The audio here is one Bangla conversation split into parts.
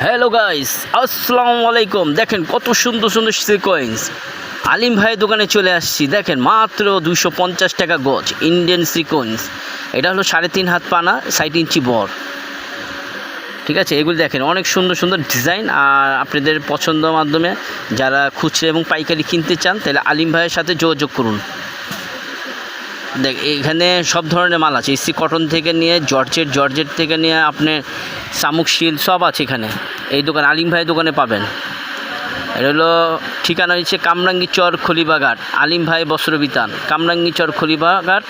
হ্যালো গাইস, আসসালামু আলাইকুম। দেখেন কত সুন্দর সুন্দর সিকোয়েন্স আলিম ভাইয়ের দোকানে চলে আসছি। দেখেন মাত্র 250 টাকা গজ ইন্ডিয়ান সিকোয়েন্স। এটা হলো 3.5 হাত পানা, 60 ইঞ্চি বর। ঠিক আছে, এগুলি দেখেন অনেক সুন্দর সুন্দর ডিজাইন। আর আপনাদের পছন্দ মাধ্যমে যারা খুচরা এবং পাইকারি কিনতে চান তাহলে আলিম ভাইয়ের সাথে যোগাযোগ করুন। দেখ, এখানে সব ধরনের মাল আছে, এসি কটন থেকে নিয়ে জর্জেট থেকে নিয়ে আপনার শামুক শিল সব আছে এখানে। এই দোকান আলিম ভাইয়ের দোকানে পাবেন। এটা হলো ঠিকানা হচ্ছে কামরাঙ্গি চর খলিবাঘাট, আলিম ভাই বস্ত্রবিতান। কামরাঙ্গি চর খলিবাঘাট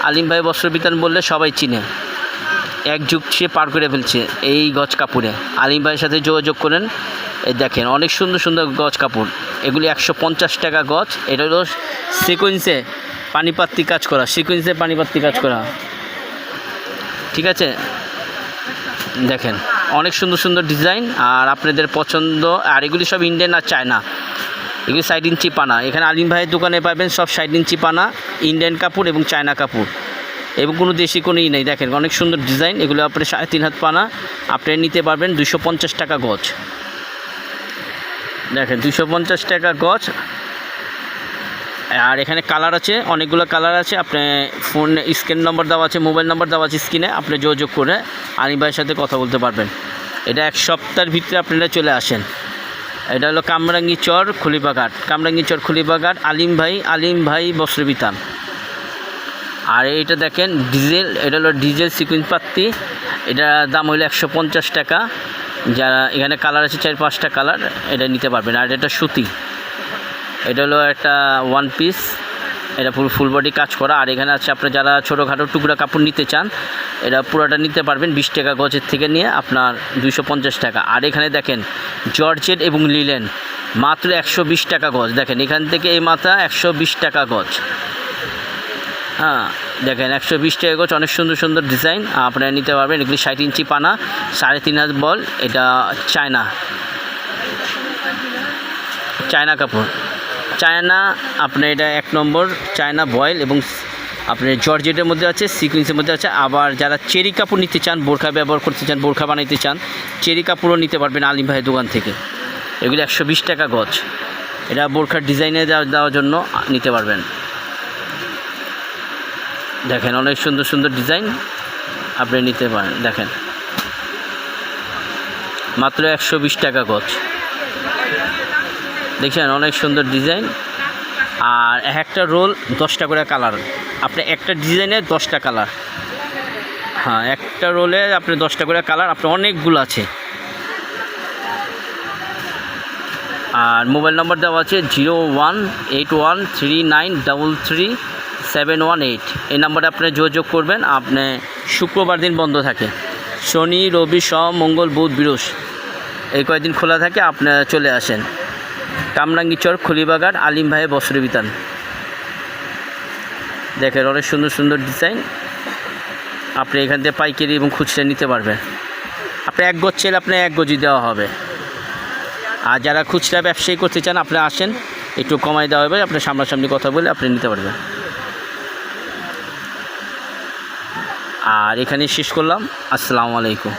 আলিম ভাই বস্ত্রবিতান বললে সবাই চিনে। এক যুগ সে পার করে ফেলছে এই গজ কাপড়ে। আলিম ভাইয়ের সাথে যোগাযোগ করেন। এই দেখেন অনেক সুন্দর সুন্দর গজ কাপড়, এগুলি 150 টাকা গজ। এটা হলো সিকোয়েন্সে পানিপাত্তি কাজ করা, সিকোয়েন্সে পানিপাত্তি কাজ করা। ঠিক আছে, দেখেন অনেক সুন্দর সুন্দর ডিজাইন আর আপনাদের পছন্দ। আর এগুলি সব ইন্ডিয়ান আর চায়না, এগুলি 60 ইঞ্চি পানা। এখানে আলিম ভাইয়ের দোকানে পাবেন সব 60 ইঞ্চি পানা, ইন্ডিয়ান কাপড় এবং চায়না কাপড়, এবং কোনো দেশি কোনোই নেই। দেখেন অনেক সুন্দর ডিজাইন, এগুলো আপনি 3.5 হাত পানা আপনি নিতে পারবেন 250 টাকা গজ। দেখেন 250 টাকা গজ। আর এখানে কালার আছে, অনেকগুলো কালার আছে। আপনি ফোন স্ক্রিন নম্বর দেওয়া আছে, মোবাইল নম্বর দেওয়া আছে স্ক্রিনে, আপনি যোগাযোগ করে আলিম ভাইয়ের সাথে কথা বলতে পারবেন। এটা এক সপ্তাহের ভিতরে আপনারা চলে আসেন। এটা হলো কামরাঙ্গি চর খলিবাঘাট, কামরাঙ্গি চর খলিবাঘাট আলিম ভাই বস্ত্রবিতান। আর এইটা দেখেন ডিজেল, এটা হলো ডিজেল সিকুয়েন্স পাত্তি। এটার দাম হলো 150 টাকা। যারা এখানে কালার আছে 4-5টা কালার, এটা নিতে পারবেন। আর এটা সুতি, এটা হলো একটা ওয়ান পিস, এটা পুরো ফুল বডি কাজ করা। আর এখানে আছে আপনার যারা ছোটোখাটো টুকরা কাপড় নিতে চান, এটা পুরোটা নিতে পারবেন 20 টাকা গজের থেকে নিয়ে আপনার 250 টাকা। আর এখানে দেখেন জর্জেট এবং লিলেন মাত্র 120 টাকা গজ। দেখেন এখান থেকে এই মাথা 120 টাকা গজ। হ্যাঁ, দেখেন 120 টাকা গজ, অনেক সুন্দর সুন্দর ডিজাইন আপনারা নিতে পারবেন। এগুলি 60 ইঞ্চি পানা, 3.5 হাত বল। এটা চায়না কাপড়, চায়না আপনার এটা 1 নম্বর চায়না বয়েল। এবং আপনার জর্জেটের মধ্যে আছে, সিকুয়েন্সের মধ্যে আছে। আবার যারা চেরি কাপড় নিতে চান, বোরখা ব্যবহার করতে চান, বোরখা বানাইতে চান, চেরি কাপড়ও নিতে পারবেন আলিম ভাইয়ের দোকান থেকে। এগুলি 120 টাকা গজ। এটা বোরখার ডিজাইনে দেওয়ার জন্য নিতে পারবেন। দেখেন অনেক সুন্দর সুন্দর ডিজাইন আপনি নিতে পারেন। দেখেন মাত্র 120 টাকা গজ। দেখছেন অনেক সুন্দর ডিজাইন। আর একটা রোল 10টা করে কালার, আপনি একটা ডিজাইনের 10টা কালার। হ্যাঁ, একটা রোলে আপনি 10টা করে কালার, আপনার অনেকগুলো আছে। আর মোবাইল নাম্বার দেওয়া আছে 018139337118। এই নাম্বারে আপনি যোগাযোগ করবেন। আপনি শুক্রবার দিন বন্ধ থাকে, শনি রবি সোম মঙ্গল বুধ বৃহস্পতি এই কয়েকদিন খোলা থাকে। আপনি চলে আসেন কামরাঙ্গি চর খলিবাঘাট আলিম ভাইয়ের বস্ত্রবিতান। দেখেন অনেক সুন্দর সুন্দর ডিজাইন, আপনি এখান থেকে পাইকারি এবং খুচরা নিতে পারবেন। আপনি 1 গজ চাইলে আপনি 1 গজই দেওয়া হবে। আর যারা খুচরা ব্যবসায়ী করতে চান আপনি আসেন, একটু কমাই দেওয়া হবে। আপনি সামনাসামনি কথা বলে আপনি নিতে পারবেন। আর এখানে শেষ করলাম। আসসালামু আলাইকুম।